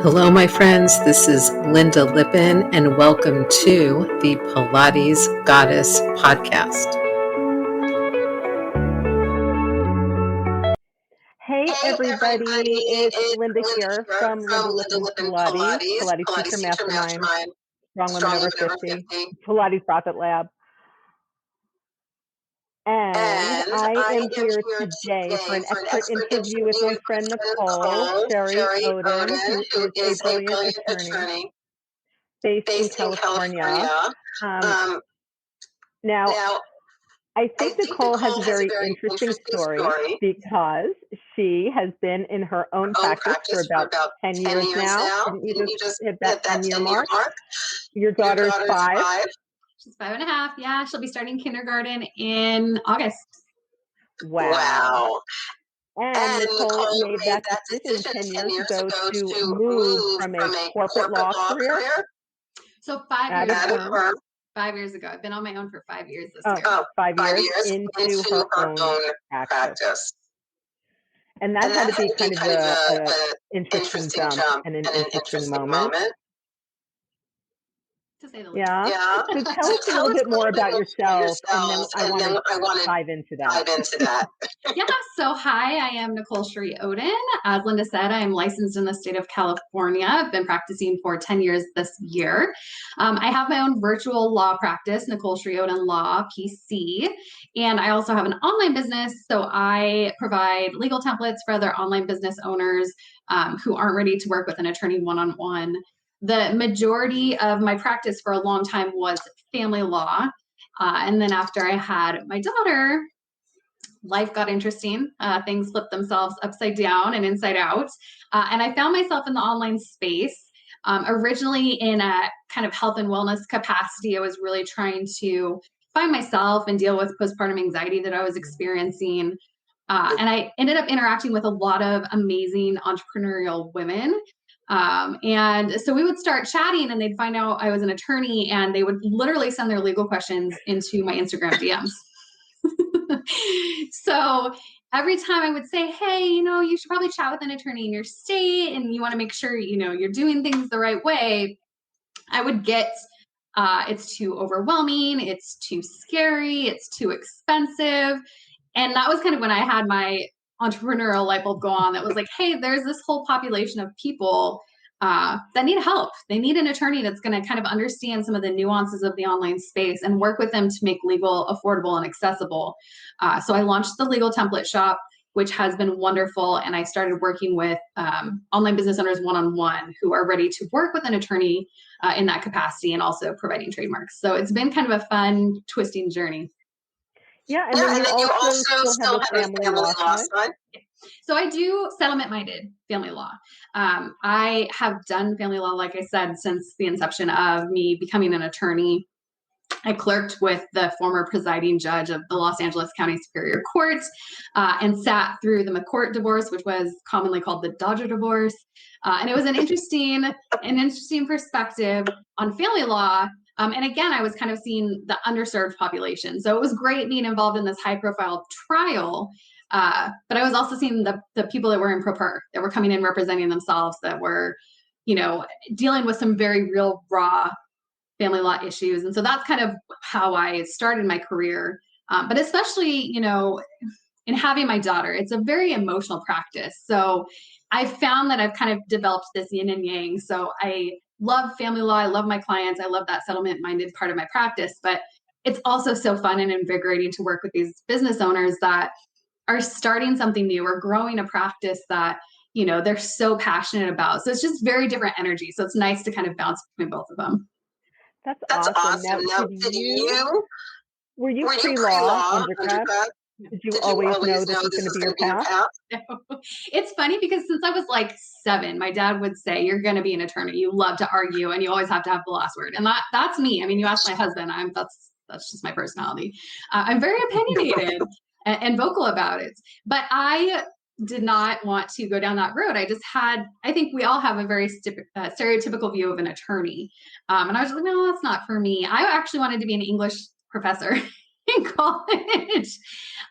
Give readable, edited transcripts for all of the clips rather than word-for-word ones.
Hello, my friends. This is Lynda Lippin, and welcome to the Pilates Goddess podcast. Hey everybody, it's Lynda here from Lynda Lippin Pilates, Pilates Teacher Mastermind, Strong Women Over 50, Pilates Profit Lab. And I am here today for an expert interview with my friend Nicole Cheri Oden, who is a brilliant attorney based in California. Now, I think Nicole has a very interesting story because she has been in her own practice for about 10 years now. Didn't you just hit that 10-year mark? Your daughter's 5. She's 5.5. Yeah, she'll be starting kindergarten in August. Wow. And Nicole made that decision 10 years ago to move from a corporate law career. So 5 years. 5 years ago. I've been on my own for 5 years this year. 5 years into her own practice. And that had to be kind of an interesting jump and an interesting moment. To say the least. Yeah. So tell us a little bit more about yourself, and then I want to dive into that. Yeah, so hi, I am Nicole Cheri Oden. As Lynda said, I am licensed in the state of California. I've been practicing for 10 years this year. I have my own virtual law practice, Nicole Cheri Oden Law, PC, and I also have an online business, so I provide legal templates for other online business owners who aren't ready to work with an attorney one-on-one. The majority of my practice for a long time was family law. And then after I had my daughter, life got interesting. Things flipped themselves upside down and inside out. And I found myself in the online space. Originally in a kind of health and wellness capacity, I was really trying to find myself and deal with postpartum anxiety that I was experiencing. And I ended up interacting with a lot of amazing entrepreneurial women. And so we would start chatting and they'd find out I was an attorney and they would literally send their legal questions into my Instagram DMs. So every time I would say, hey, you should probably chat with an attorney in your state and you want to make sure, you're doing things the right way. I would get, it's too overwhelming. It's too scary. It's too expensive. And that was kind of when I had my entrepreneurial light bulb go on that was like, hey, there's this whole population of people that need help. They need an attorney that's going to kind of understand some of the nuances of the online space and work with them to make legal affordable and accessible. So I launched the legal template shop, which has been wonderful. And I started working with online business owners one-on-one who are ready to work with an attorney in that capacity and also providing trademarks. So it's been kind of a fun, twisting journey. Yeah, and then you also still have a family law side. So I do settlement-minded family law. I have done family law, like I said, since the inception of me becoming an attorney. I clerked with the former presiding judge of the Los Angeles County Superior Court and sat through the McCourt divorce, which was commonly called the Dodger divorce. And it was an interesting perspective on family law. And again, I was kind of seeing the underserved population. So it was great being involved in this high-profile trial. But I was also seeing the people that were in pro per, that were coming in representing themselves, that were, dealing with some very real, raw family law issues. And so that's kind of how I started my career. But especially, in having my daughter, it's a very emotional practice. So I found that I've kind of developed this yin and yang. So I love family law. I love my clients. I love that settlement-minded part of my practice. But it's also so fun and invigorating to work with these business owners that are starting something new or growing a practice that, they're so passionate about. So it's just very different energy. So it's nice to kind of bounce between both of them. That's awesome. Now, were you pre-law undergrad? Did you always know this was going to be your path? It's funny because since I was like 7, my dad would say, you're going to be an attorney. You love to argue and you always have to have the last word. And that's me. I mean, you ask my husband, that's just my personality. I'm very opinionated and vocal about it. But I did not want to go down that road. I think we all have a very stereotypical view of an attorney. And I was like, no, that's not for me. I actually wanted to be an English professor in college.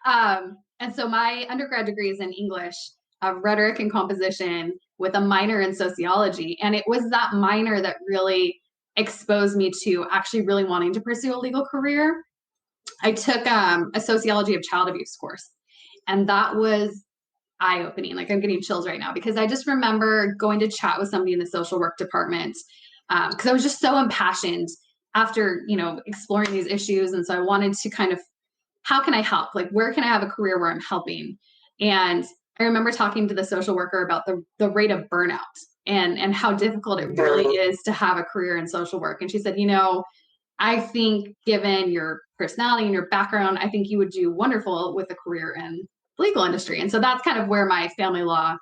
And so my undergrad degree is in English, rhetoric and composition with a minor in sociology. And it was that minor that really exposed me to actually really wanting to pursue a legal career. I took a sociology of child abuse course, and that was eye-opening. Like, I'm getting chills right now because I just remember going to chat with somebody in the social work department because I was just so impassioned after, exploring these issues. And so I wanted to kind of, how can I help? Like, where can I have a career where I'm helping? And I remember talking to the social worker about the rate of burnout and how difficult it really is to have a career in social work. And she said, I think given your personality and your background, I think you would do wonderful with a career in the legal industry. And so that's kind of where my family law,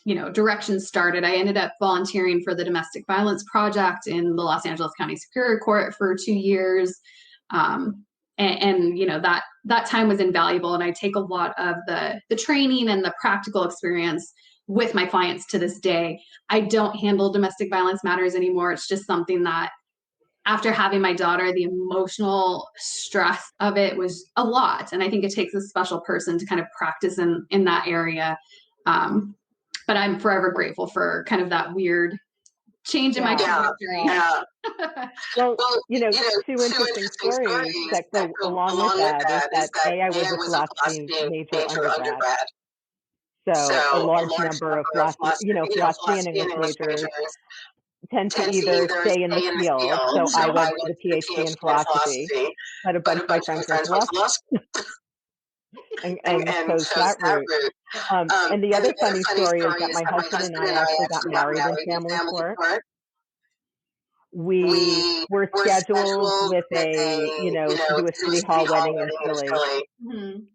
direction started. I ended up volunteering for the Domestic Violence Project in the Los Angeles County Superior Court for 2 years. That time was invaluable. And I take a lot of the training and the practical experience with my clients to this day. I don't handle domestic violence matters anymore. It's just something that after having my daughter, the emotional stress of it was a lot. And I think it takes a special person to kind of practice in that area. But I'm forever grateful for kind of that weird change in my trajectory. Yeah. Well, two interesting stories that go along with that is that I was a philosophy major undergrad. So a large number of philosophy and English majors tend to either stay in the field. So I went to the PhD in philosophy, but a bunch of my friends were in philosophy and chose that route. And the other funny story is that my husband and I actually got married in family court. We were scheduled with to do a city hall wedding in Philly,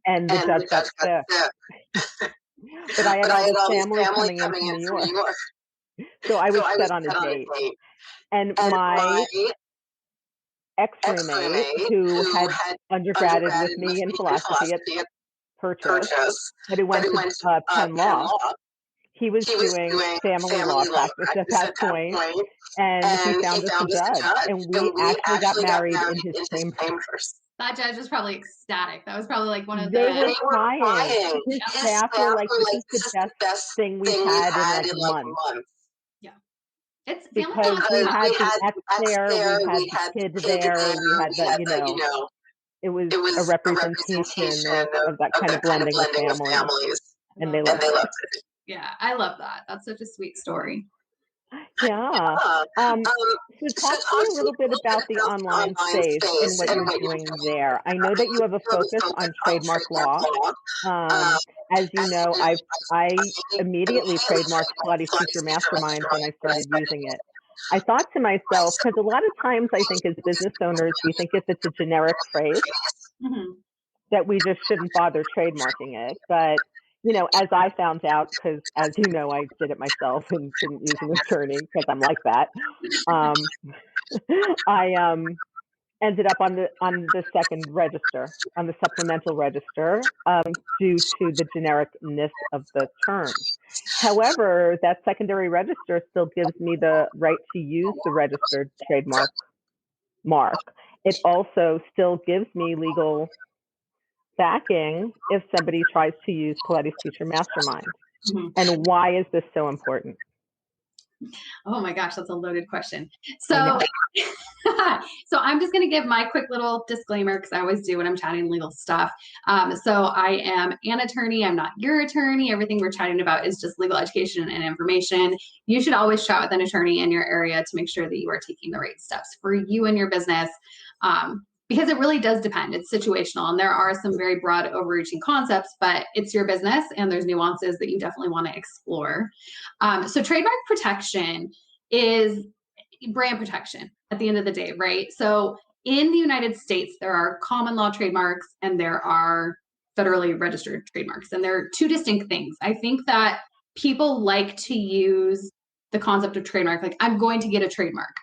and the judge got sick. But I had all this family coming into New York. So I was set on a date. And my ex-roommate, who had undergraduated with me in philosophy at Purchase, but who went to Penn Law, he was doing family law practice at that point, and he found us a judge. And we actually got married in his chambers. That judge was probably ecstatic. That was probably like one of They were crying. His staff were like, this is the best thing we've had in like months. Yeah. It's because we had the ex there, we had the kids there, we had the, it was a representation of that kind of blending of families. And they loved it. Yeah, I love that. That's such a sweet story. Yeah. So talk to me a little bit about the online space and what you're doing there. I know that you have a focus on trademark law. As you know, I immediately trademarked Pilates Teacher Mastermind when I started using it. I thought to myself, because a lot of times I think as business owners, we think if it's a generic phrase, that we just shouldn't bother trademarking it. But as I found out, because as you know, I did it myself and didn't use an attorney because I'm like that. I ended up on the second register, on the supplemental register, due to the genericness of the term. However, that secondary register still gives me the right to use the registered trademark mark. It also still gives me legal backing if somebody tries to use Pilates Teacher Mastermind. And why is this so important? Oh my gosh, that's a loaded question. So, so I'm just going to give my quick little disclaimer because I always do when I'm chatting legal stuff. So I am an attorney. I'm not your attorney. Everything we're chatting about is just legal education and information. You should always chat with an attorney in your area to make sure that you are taking the right steps for you and your business. Because it really does depend. It's situational, and there are some very broad overreaching concepts, but it's your business and there's nuances that you definitely want to explore. So trademark protection is brand protection at the end of the day, right? So in the United States, there are common law trademarks and there are federally registered trademarks, and they're two distinct things. I think that people like to use the concept of trademark, like I'm going to get a trademark.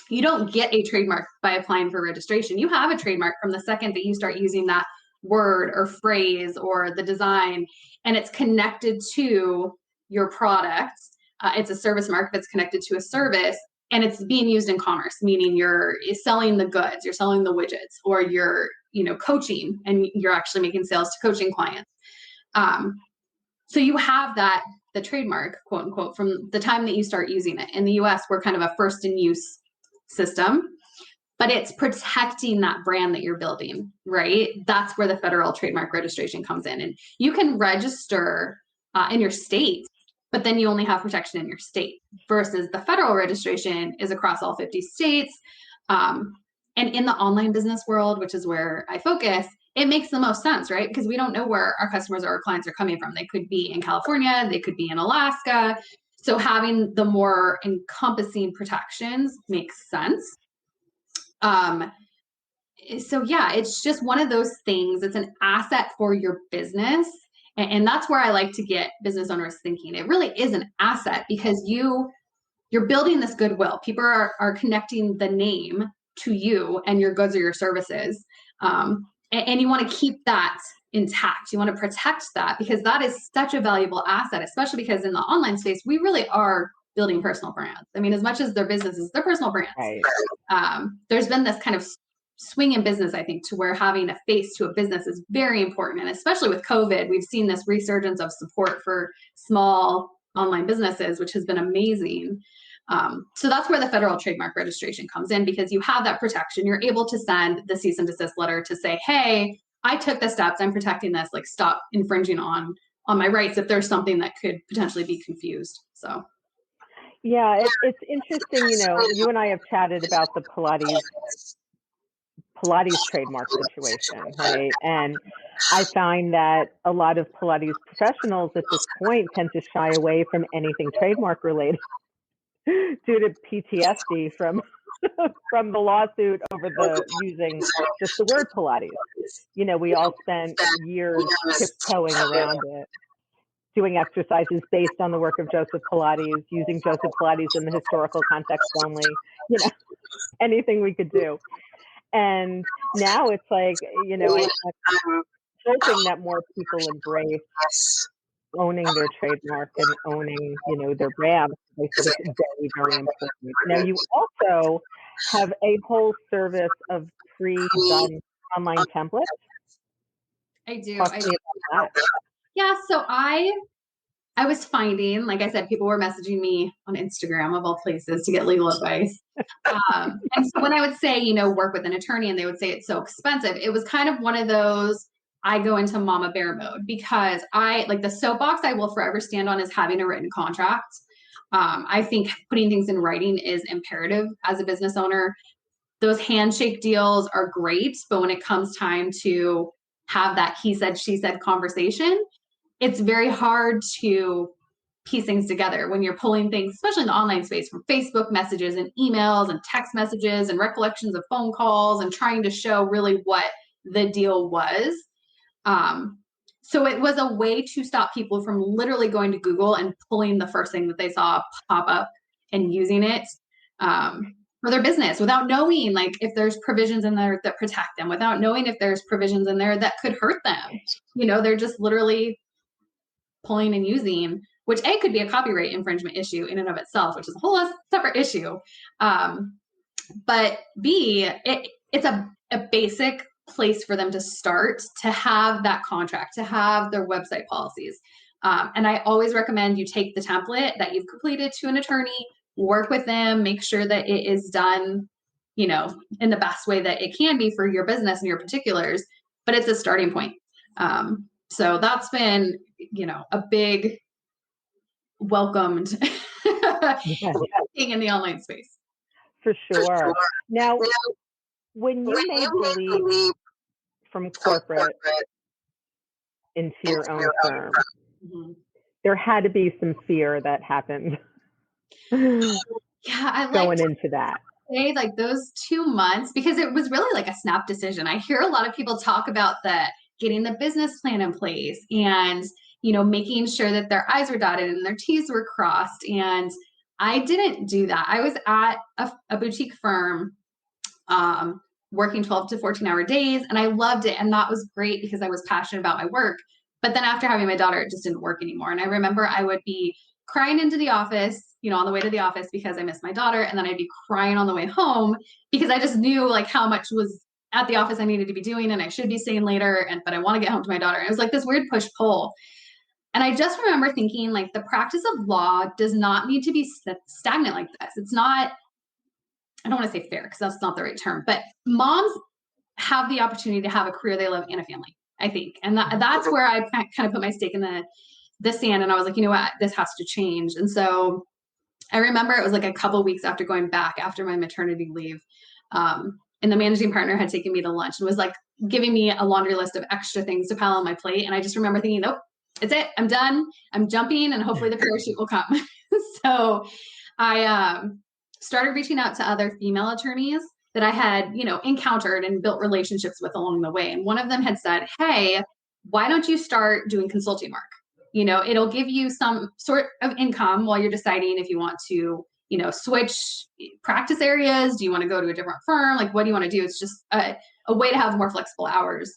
You don't get a trademark by applying for registration. You have a trademark from the second that you start using that word or phrase or the design, and it's connected to your product. It's a service mark that's connected to a service, and it's being used in commerce, meaning you're selling the goods, you're selling the widgets, or you're coaching and you're actually making sales to coaching clients. So you have that the trademark, quote unquote, from the time that you start using it. In the US, we're kind of a first in use system, but it's protecting that brand that you're building, right? That's where the federal trademark registration comes in. And you can register in your state, but then you only have protection in your state versus the federal registration is across all 50 states. And in the online business world, which is where I focus, it makes the most sense, right? Because we don't know where our customers or our clients are coming from. They could be in California, they could be in Alaska. So having the more encompassing protections makes sense. So yeah, it's just one of those things. It's an asset for your business. And that's where I like to get business owners thinking. It really is an asset because you're building this goodwill. People are connecting the name to you and your goods or your services. And you want to keep that intact. You want to protect that because that is such a valuable asset, especially because in the online space, we really are building personal brands. I mean, as much as their business is their personal brands. Right. There's been this kind of swing in business, I think, to where having a face to a business is very important. And especially with COVID, we've seen this resurgence of support for small online businesses, which has been amazing. So that's where the federal trademark registration comes in because you have that protection. You're able to send the cease and desist letter to say, hey, I took the steps, I'm protecting this, like stop infringing on my rights if there's something that could potentially be confused. So. Yeah, it's interesting, you and I have chatted about the Pilates trademark situation, right? And I find that a lot of Pilates professionals at this point tend to shy away from anything trademark related due to PTSD from the lawsuit over the using just the word Pilates. We all spent years tiptoeing around it, doing exercises based on the work of Joseph Pilates, using Joseph Pilates in the historical context only, anything we could do. And now it's like, I'm hoping that more people embrace owning their trademark and owning, their brand. I think it's very, very important. Now, you also have a whole service of pre-done online templates. I do. Talk to me about that. Yeah, so I was finding, like I said, people were messaging me on Instagram of all places to get legal advice. And so when I would say, work with an attorney and they would say it's so expensive, it was kind of one of those, I go into mama bear mode because the soapbox I will forever stand on is having a written contract. I think putting things in writing is imperative as a business owner. Those handshake deals are great, but when it comes time to have that he said, she said conversation, it's very hard to piece things together when you're pulling things, especially in the online space, from Facebook messages and emails and text messages and recollections of phone calls and trying to show really what the deal was. So it was a way to stop people from literally going to Google and pulling the first thing that they saw pop up and using it for their business without knowing if there's provisions in there that protect them, without knowing if there's provisions in there that could hurt them. They're just literally pulling and using, which A, could be a copyright infringement issue in and of itself, which is a whole separate issue. But B, it's a basic place for them to start to have that contract, to have their website policies. And I always recommend you take the template that you've completed to an attorney, work with them, make sure that it is done, in the best way that it can be for your business and your particulars, but it's a starting point. So that's been, a big welcomed thing in the online space. For sure. Now, when you made the leap from corporate into your own firm, there had to be some fear that happened. Yeah, going into that. Those 2 months, because it was really like a snap decision. I hear a lot of people talk about getting the business plan in place and, making sure that their I's were dotted and their T's were crossed. And I didn't do that. I was at a boutique firm, working 12 to 14-hour days, and I loved it. And that was great because I was passionate about my work. But then after having my daughter, it just didn't work anymore. And I remember I would be crying into the office, on the way to the office because I missed my daughter. And then I'd be crying on the way home because I just knew how much was at the office I needed to be doing and I should be staying later. But I want to get home to my daughter. And it was like this weird push-pull. And I just remember thinking, like, the practice of law does not need to be stagnant like this. It's not, I don't want to say fair because that's not the right term, but moms have the opportunity to have a career they love and a family, I think. And that's where I kind of put my stake in the sand. And I was like, you know what, this has to change. And so I remember it was like a couple of weeks after going back after my maternity leave. And the managing partner had taken me to lunch and was like giving me a laundry list of extra things to pile on my plate. And I just remember thinking, nope, it's it. I'm done. I'm jumping and hopefully the parachute will come. So I started reaching out to other female attorneys that I had, encountered and built relationships with along the way. And one of them had said, hey, why don't you start doing consulting work? It'll give you some sort of income while you're deciding if you want to, switch practice areas. Do you want to go to a different firm? Like, what do you want to do? It's just a way to have more flexible hours.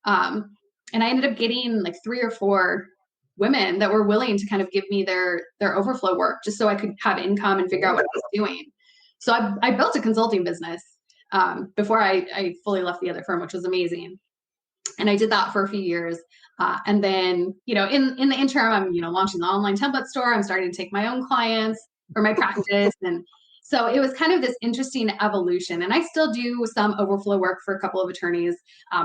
And I ended up getting like 3 or 4 women that were willing to kind of give me their overflow work just so I could have income and figure out what I was doing. So I built a consulting business before I fully left the other firm, which was amazing. And I did that for a few years. And then, in the interim, I'm, launching the online template store. I'm starting to take my own clients for my practice. And so it was kind of this interesting evolution. And I still do some overflow work for a couple of attorneys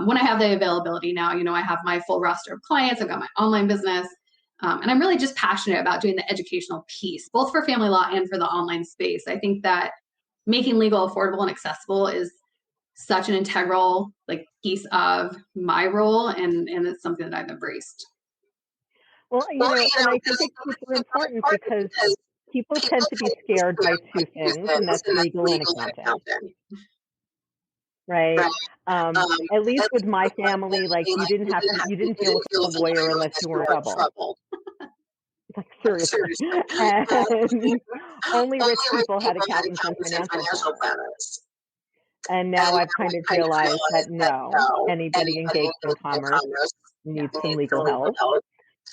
when I have the availability now. I have my full roster of clients. I've got my online business. And I'm really just passionate about doing the educational piece, both for family law and for the online space. I think that making legal affordable and accessible is such an integral piece of my role, and it's something that I've embraced. Well, and I think it's super important because people tend to be scared by 2 things, and that's legal and accounting. Right? At least with my family, you didn't deal with a lawyer unless you were in trouble. Like, seriously. And only rich people had accountants and financial planners. And now I've kind of realized that no, anybody engaged in commerce needs some legal help.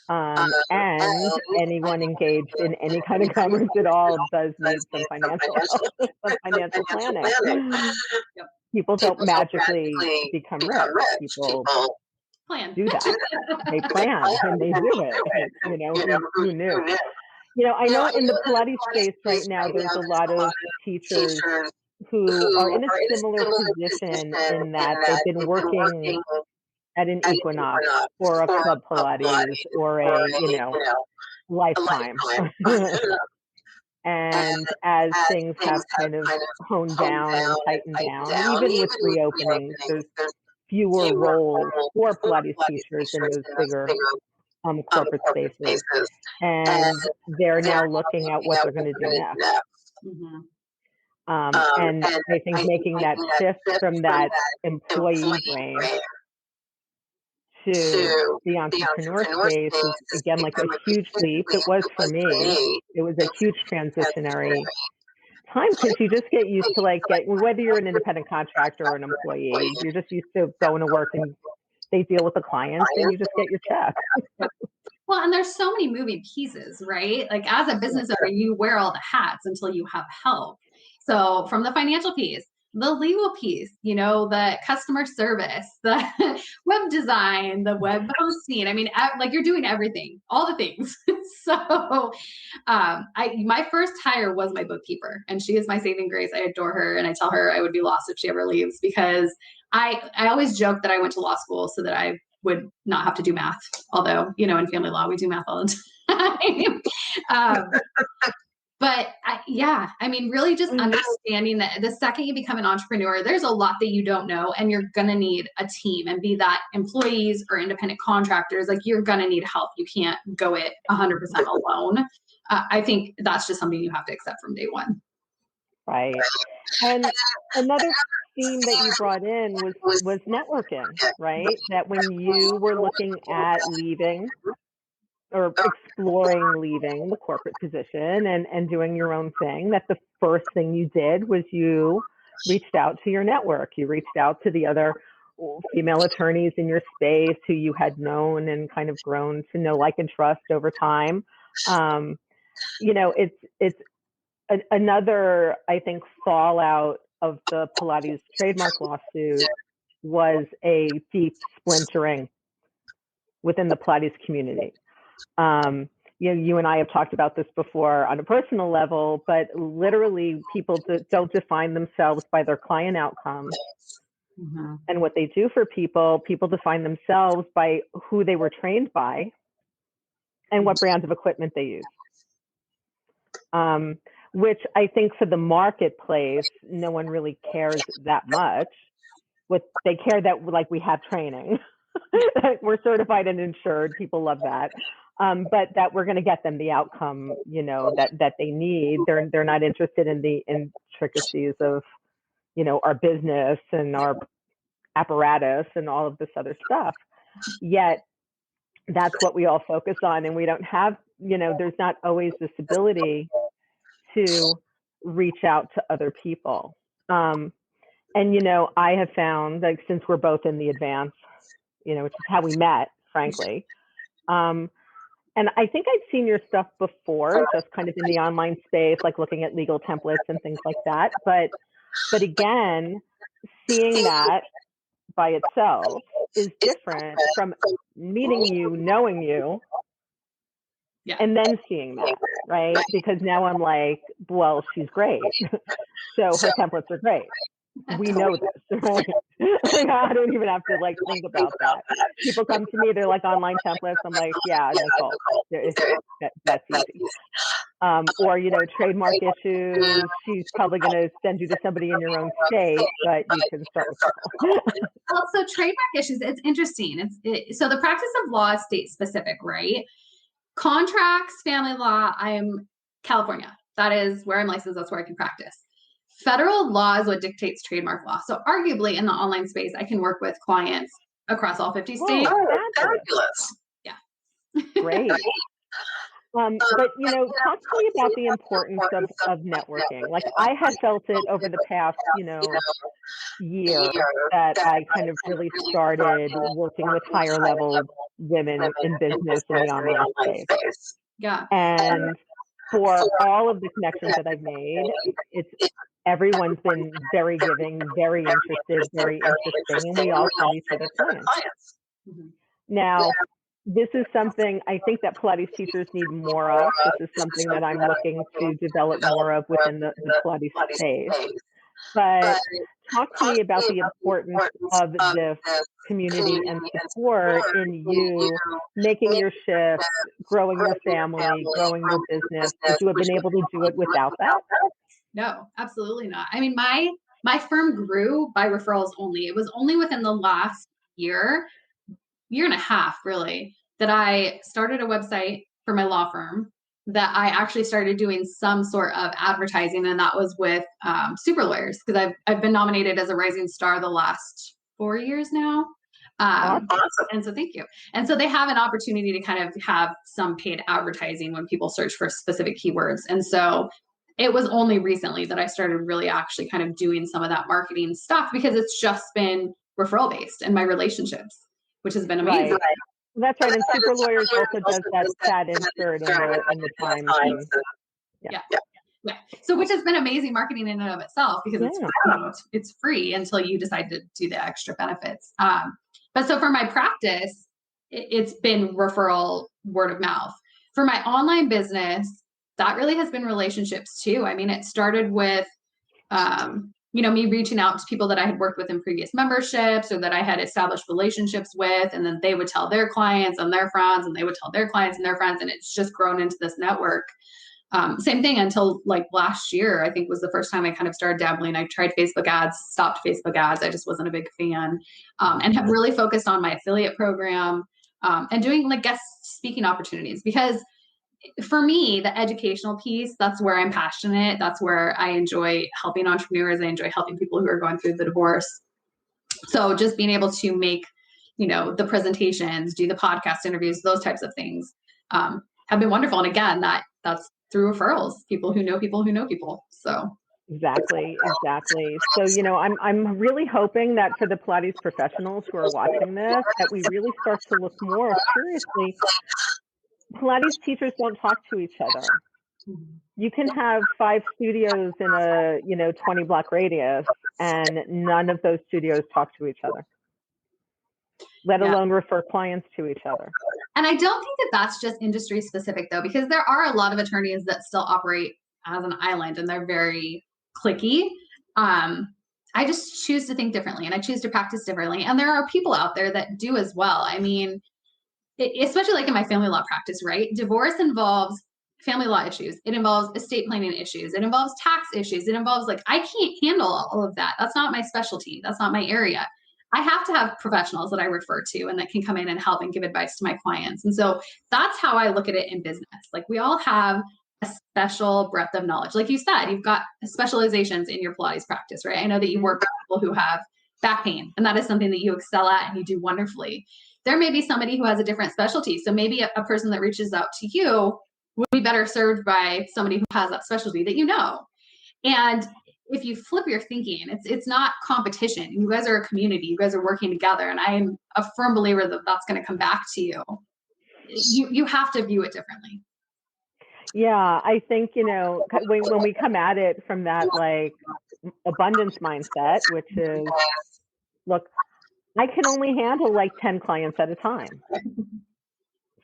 And anyone engaged in any kind of commerce at all does need some financial help, some financial planning. People don't magically become rich. People do that. They plan and they do it. Who knew? I know in the Pilates space right now, there's a lot of teachers who are in a similar position in that they've been working at an Equinox or a Club Pilates or a, Lifetime. And as things have kind of honed down and tightened down, even with reopenings, there's fewer roles for Pilates teachers in those bigger corporate spaces. And they're now looking at what they're going to do next. Mm-hmm. And I think making that shift from that employee brain to the entrepreneur space is, again, like a huge leap. It was for me. It was a huge transitionary time because you just get used to whether you're an independent contractor or an employee, you're just used to going to work and they deal with the clients and you just get your check. Well, and there's so many moving pieces, right? Like, as a business owner, you wear all the hats until you have help. So from the financial piece, the legal piece, the customer service, the web design, the web hosting. I mean, you're doing everything, all the things. So my first hire was my bookkeeper, and she is my saving grace. I adore her, and I tell her I would be lost if she ever leaves, because I always joke that I went to law school so that I would not have to do math. Although, in family law, we do math all the time. But really just understanding that the second you become an entrepreneur, there's a lot that you don't know, and you're going to need a team, and be that employees or independent contractors, you're going to need help. You can't go it 100% alone. I think that's just something you have to accept from day one. Right. And another theme that you brought in was networking, right? That when you were looking at leaving or exploring leaving the corporate position and doing your own thing, that the first thing you did was you reached out to your network. You reached out to the other female attorneys in your space who you had known and kind of grown to know, like, and trust over time. It's another, I think, fallout of the Pilates trademark lawsuit was a deep splintering within the Pilates community. You and I have talked about this before on a personal level, but literally people don't define themselves by their client outcomes. Mm-hmm. And what they do for people define themselves by who they were trained by and what brands of equipment they use. Which I think for the marketplace, no one really cares that much. They care that like we have training. We're certified and insured. People love that. But that we're going to get them the outcome, that they need. They're not interested in the intricacies of, our business and our apparatus and all of this other stuff. Yet that's what we all focus on. And we don't have, there's not always this ability to reach out to other people. And, I have found, like, since we're both in the advance, which is how we met, frankly. And I think I'd seen your stuff before, just kind of in the online space, like looking at legal templates and things like that. But again, seeing that by itself is different from meeting you, knowing you, and then seeing that, right? Because now I'm like, well, she's great. So her templates are great. We know this, right? I don't even have to like think about that. People come to me, they're like online templates. I'm like, yeah, Nicole, that's easy. Or, trademark issues, she's probably going to send you to somebody in your own state, but you can start with Nicole. Also, trademark issues, it's interesting. So the practice of law is state specific, right? Contracts, family law, I'm California. That is where I'm licensed. That's where I can practice. Federal law is what dictates trademark law. So arguably in the online space, I can work with clients across all 50 states. Oh, fabulous. Yeah. Great. But, talk to me about the importance of networking. Like I have felt it over the past, year that I kind of really started working with higher level women in business in the online space. Yeah. And for all of the connections that I've made, everyone's been very giving, very interested, very interesting, and we all send each other clients. Mm-hmm. Now, this is something I think that Pilates teachers need more of. This is something that I'm looking to develop more of within the Pilates space. But talk to me about the importance of this community and support in you making your shift, growing your family, growing your business. Would you have been able to do it without that? No, absolutely not. I mean, my firm grew by referrals only. It was only within the last year and a half, really, that I started a website for my law firm, that I actually started doing some sort of advertising, and that was with super lawyers, because I've been nominated as a rising star the last 4 years now. Awesome. And so thank you. And so they have an opportunity to kind of have some paid advertising when people search for specific keywords. And so it was only recently that I started really actually kind of doing some of that marketing stuff, because it's just been referral based and my relationships, which has been amazing. Right. That's right. And Super Lawyers also does that chat insert in the Times. Yeah. So which has been amazing marketing in and of itself, because it's free until you decide to do the extra benefits. But so for my practice, it's been referral, word of mouth. For my online business, that really has been relationships too. I mean, it started with, me reaching out to people that I had worked with in previous memberships, or that I had established relationships with, and then they would tell their clients and their friends, and they would tell their clients and their friends. And it's just grown into this network. Same thing until like last year, I think was the first time I kind of started dabbling. I tried Facebook ads, stopped Facebook ads. I just wasn't a big fan, and have really focused on my affiliate program, and doing like guest speaking opportunities, because for me, the educational piece, that's where I'm passionate. That's where I enjoy helping entrepreneurs. I enjoy helping people who are going through the divorce. So just being able to make, the presentations, do the podcast interviews, those types of things, have been wonderful. And again, that's through referrals, people who know people who know people. So Exactly. So, I'm really hoping that for the Pilates professionals who are watching this, that we really start to look more seriously. Pilates teachers don't talk to each other. You can have 5 studios in a 20 block radius, and none of those studios talk to each other, let alone refer clients to each other. And I don't think that that's just industry specific though, because there are a lot of attorneys that still operate as an island and they're very cliquey. I just choose to think differently and I choose to practice differently. And there are people out there that do as well. I mean, especially like in my family law practice, right? Divorce involves family law issues. It involves estate planning issues. It involves tax issues. It involves I can't handle all of that. That's not my specialty. That's not my area. I have to have professionals that I refer to and that can come in and help and give advice to my clients. And so that's how I look at it in business. Like we all have a special breadth of knowledge. Like you said, you've got specializations in your Pilates practice, right? I know that you work with people who have back pain, and that is something that you excel at and you do wonderfully. There may be somebody who has a different specialty. So maybe a person that reaches out to you would be better served by somebody who has that specialty that you know. And if you flip your thinking, it's not competition. You guys are a community. You guys are working together. And I'm a firm believer that that's going to come back to you. You have to view it differently. Yeah, I think, when we come at it from that abundance mindset, which is, look, I can only handle 10 clients at a time.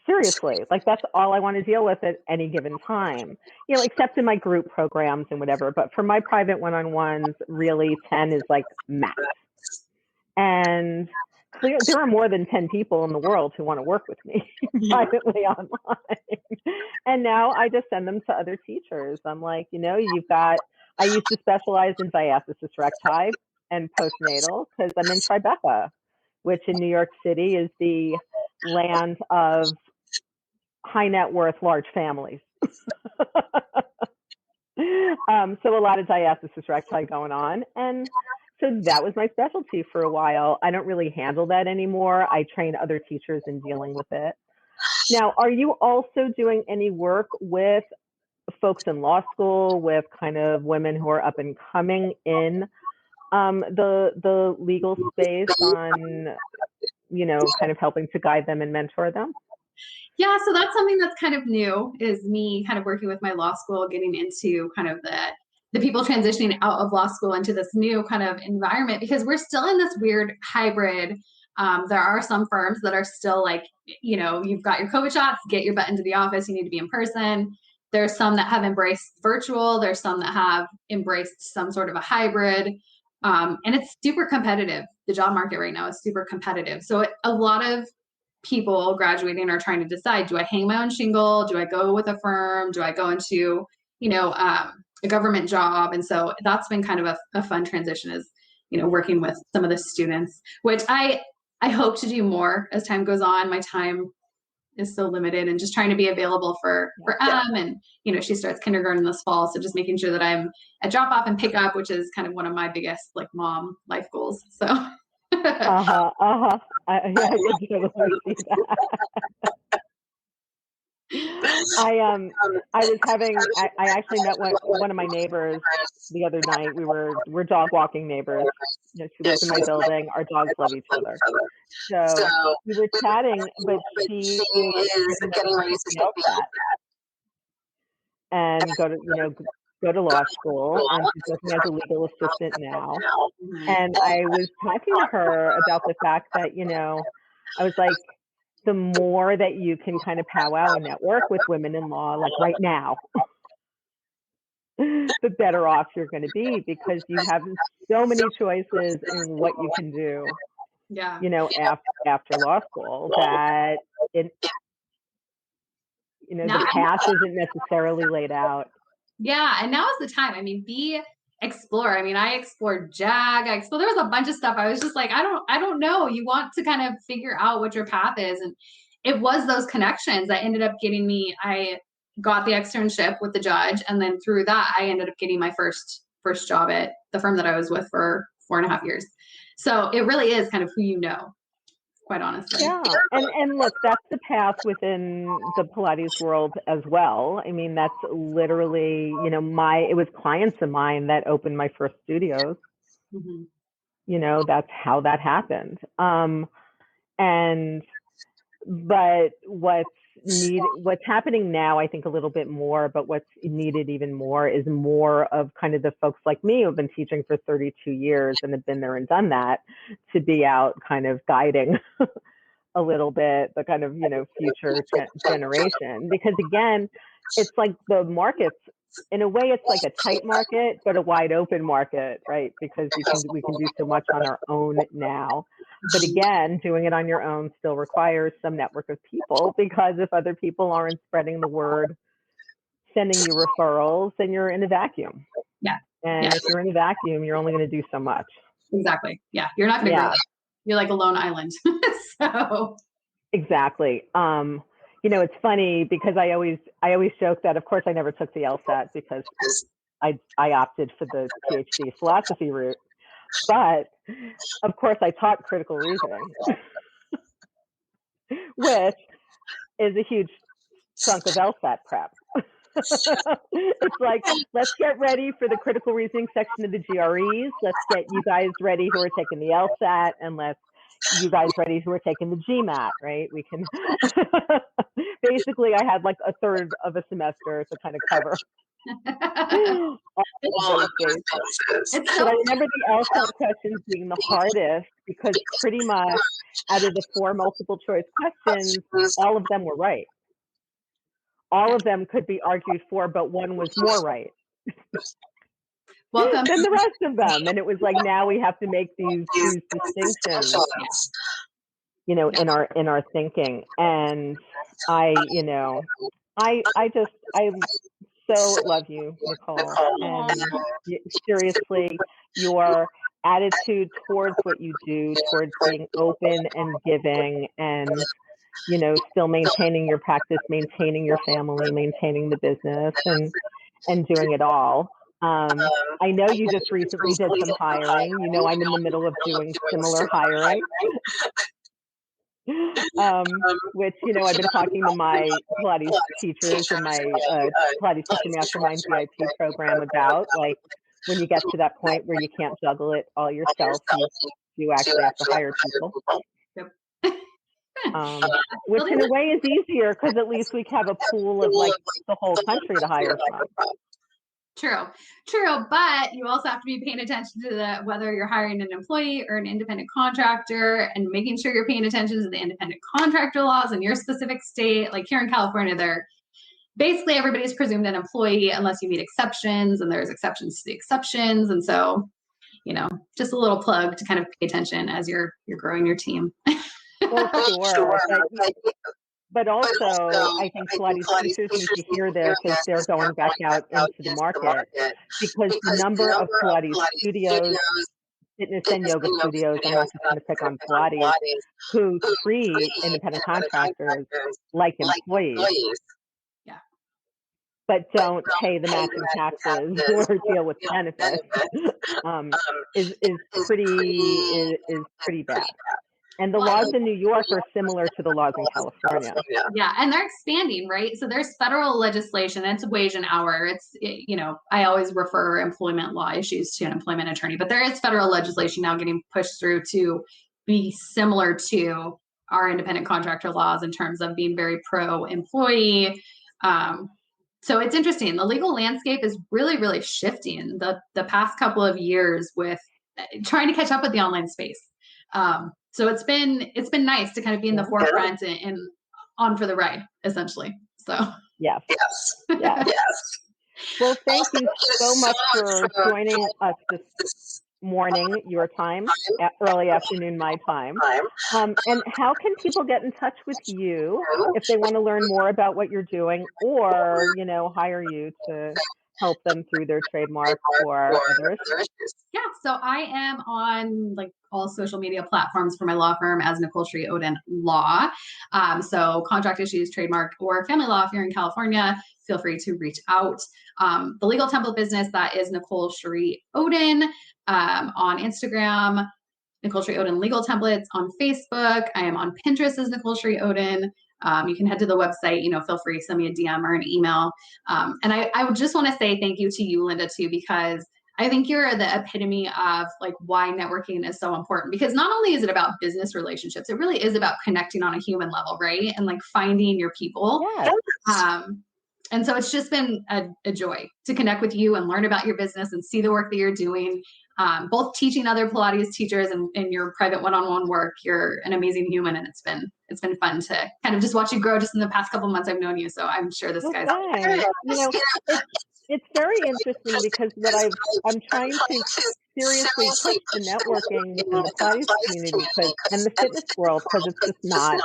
Seriously, that's all I want to deal with at any given time, except in my group programs and whatever. But for my private one-on-ones, really 10 is max. And there are more than 10 people in the world who want to work with me privately online. And now I just send them to other teachers. I'm like, I used to specialize in diastasis recti and postnatal because I'm in Tribeca, which in New York City is the land of high net worth, large families. So a lot of diastasis recti going on. And so that was my specialty for a while. I don't really handle that anymore. I train other teachers in dealing with it. Now, are you also doing any work with folks in law school, with kind of women who are up and coming in the legal space on, kind of helping to guide them and mentor them? Yeah, so that's something that's kind of new, is me kind of working with my law school, getting into kind of the people transitioning out of law school into this new kind of environment, because we're still in this weird hybrid. There are some firms that are still you've got your COVID shots, get your butt into the office, you need to be in person. There's some that have embraced virtual. There's some that have embraced some sort of a hybrid. And it's super competitive. The job market right now is super competitive. So a lot of people graduating are trying to decide, do I hang my own shingle? Do I go with a firm? Do I go into, a government job? And so that's been kind of a fun transition, is, working with some of the students, which I hope to do more as time goes on. My time is so limited, and just trying to be available for and, she starts kindergarten this fall. So just making sure that I'm at drop off and pick up, which is kind of one of my biggest mom life goals. So. I can totally see that. I actually met one of my neighbors the other night. We're dog walking neighbors. She lives in my building. Our dogs love each other. So we were chatting, but she is getting ready to take that and go to law school, and she's working as a legal assistant now. And I was talking to her about the fact that, I was like, the more that you can kind of powwow and network with women in law, right now, the better off you're going to be, because you have so many choices in what you can do, after law school, that the path isn't necessarily laid out. Yeah. And now is the time. I mean, explore. I mean, I explored JAG. There was a bunch of stuff. I was just like, I don't know. You want to kind of figure out what your path is. And it was those connections that ended up getting me. I got the externship with the judge. And then through that, I ended up getting my first job at the firm that I was with for 4.5 years. So it really is kind of who you know, quite honestly. Yeah. And look, that's the path within the Pilates world as well. I mean, that's literally, it was clients of mine that opened my first studios. Mm-hmm. That's how that happened. But what's happening now, I think a little bit more, but what's needed even more is more of kind of the folks like me who've been teaching for 32 years and have been there and done that, to be out kind of guiding a little bit the kind of, future generation, because again, it's like the markets, in a way, it's like a tight market, but a wide open market, right? Because we can do so much on our own now. But again, doing it on your own still requires some network of people, because if other people aren't spreading the word, sending you referrals, then you're in a vacuum. Yeah. And if you're in a vacuum, you're only going to do so much. Exactly. Yeah. You're not going to grow. You're like a lone island. So. Exactly. It's funny because I always joke that, of course, I never took the LSAT because I opted for the PhD philosophy route. But of course, I taught critical reasoning, which is a huge chunk of LSAT prep. It's like, let's get ready for the critical reasoning section of the GREs. Let's get you guys ready who are taking the LSAT, and let's you guys ready who are taking the GMAT, right? We can basically, I had like a third of a semester to kind of cover all of those bases. But I remember the LSAT questions being the hardest, because pretty much out of the 4 multiple choice questions, all of them were right. All of them could be argued for, but one was more right Welcome than the rest of them. And it was like, now we have to make these distinctions, in our thinking. And I so love you, Nicole. And seriously, your attitude towards what you do, towards being open and giving, and still maintaining your practice, maintaining your family, maintaining the business, and doing it all. I know you just recently did some hiring. I'm in the middle of doing similar hiring, which, I've been talking to my Pilates teachers and my Pilates Teacher Mastermind VIP program about, like, when you get to that point where you can't juggle it all yourself, you actually have to hire people. Which in a way is easier, because at least we have a pool of like the whole country to hire from. True. But you also have to be paying attention to whether you're hiring an employee or an independent contractor, and making sure you're paying attention to the independent contractor laws in your specific state. Like here in California, basically everybody's presumed an employee unless you meet exceptions, and there's exceptions to the exceptions. And so, just a little plug to kind of pay attention as you're growing your team. Well, sure. But also, I think Pilates teachers need to hear this as they're going back out into the market, because the number of Pilates studios, fitness and yoga studios, I'm not just going to pick on Pilates, who treat independent contractors like employees, but don't pay the matching taxes or deal with benefits, is pretty bad. And the laws in New York are similar to the laws in California. Yeah, and they're expanding, right? So there's federal legislation. It's wage and hour. I always refer employment law issues to an employment attorney, but there is federal legislation now getting pushed through to be similar to our independent contractor laws in terms of being very pro-employee. So it's interesting. The legal landscape is really, really shifting the past couple of years with trying to catch up with the online space. So it's been nice to kind of be in the forefront and on for the ride, essentially. So yes. Well, thank you so much for joining us this morning, your time, early afternoon, my time. And how can people get in touch with you if they want to learn more about what you're doing, or hire you to help them through their trademark or other issues? Yeah, so I am on like all social media platforms for my law firm as Nicole Cheri Oden Law. So contract issues, trademark, or family law, if you're in California, feel free to reach out. The legal template business, that is Nicole Cheri Oden on Instagram, Nicole Cheri Oden Legal Templates on Facebook. I am on Pinterest as Nicole Cheri Oden. You can head to the website, feel free to send me a DM or an email. And I would just want to say thank you to you, Lynda, too, because I think you're the epitome of like why networking is so important, because not only is it about business relationships, it really is about connecting on a human level, right? And like finding your people. Yes. And so it's just been a joy to connect with you and learn about your business and see the work that you're doing. both teaching other Pilates teachers and in your private one-on-one work. You're an amazing human, and it's been fun to kind of just watch you grow just in the past couple of months I've known you. So I'm sure this guy's it's very interesting because I'm trying to seriously push the networking within the Pilates community and the fitness world, because it's just not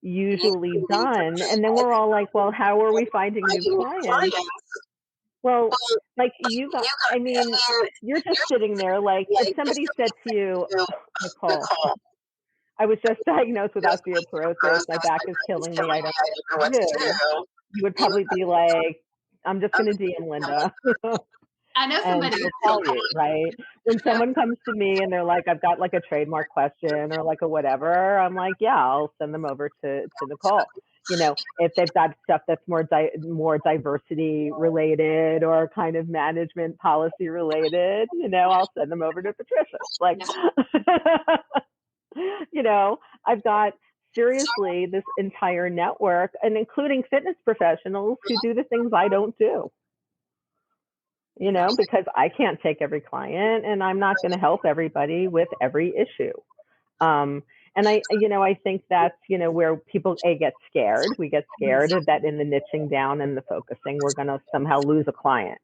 usually done. And then we're all like, well, how are we finding new clients? Well, like you got, I mean, you're just sitting there like, if somebody said to you, Nicole, I was just diagnosed with osteoporosis, my back is killing me, I don't know what to do, you would probably be like, I'm just going to DM Lynda. I know somebody will tell you, right? When someone comes to me and they're like, I've got like a trademark question or like a whatever, I'm like, yeah, I'll send them over to Nicole. If they've got stuff that's more diversity related or kind of management policy related, I'll send them over to Patricia. Like, I've got seriously this entire network, and including fitness professionals who do the things I don't do. Because I can't take every client, and I'm not going to help everybody with every issue. And I think that's, where people get scared. We get scared that in the niching down and the focusing, we're going to somehow lose a client.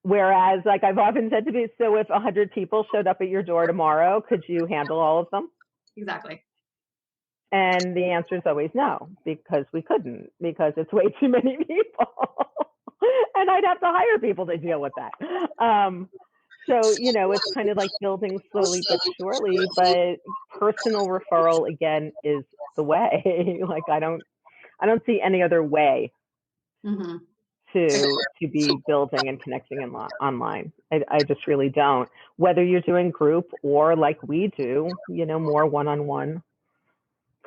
Whereas, like I've often said to me, so if 100 people showed up at your door tomorrow, could you handle all of them? Exactly. And the answer is always no, because we couldn't, because it's way too many people. And I'd have to hire people to deal with that. So, it's kind of like building slowly but surely, but personal referral, again, is the way. Like, I don't see any other way to be building and connecting online. I just really don't. Whether you're doing group or like we do, more one-on-one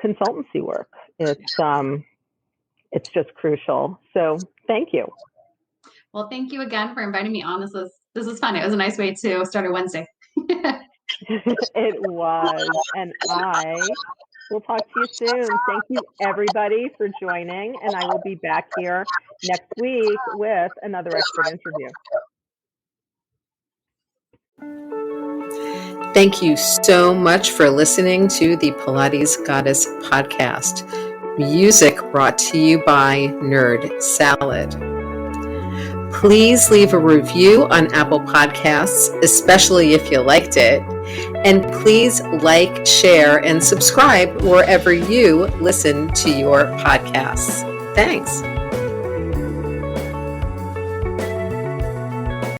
consultancy work. It's just crucial. So thank you. Well, thank you again for inviting me on. This was fun. It was a nice way to start a Wednesday. It was. And I will talk to you soon. Thank you, everybody, for joining. And I will be back here next week with another expert interview. Thank you so much for listening to the Pilates Goddess podcast. Music brought to you by Nerd Salad. Please leave a review on Apple Podcasts, especially if you liked it. And please like, share, and subscribe wherever you listen to your podcasts. Thanks.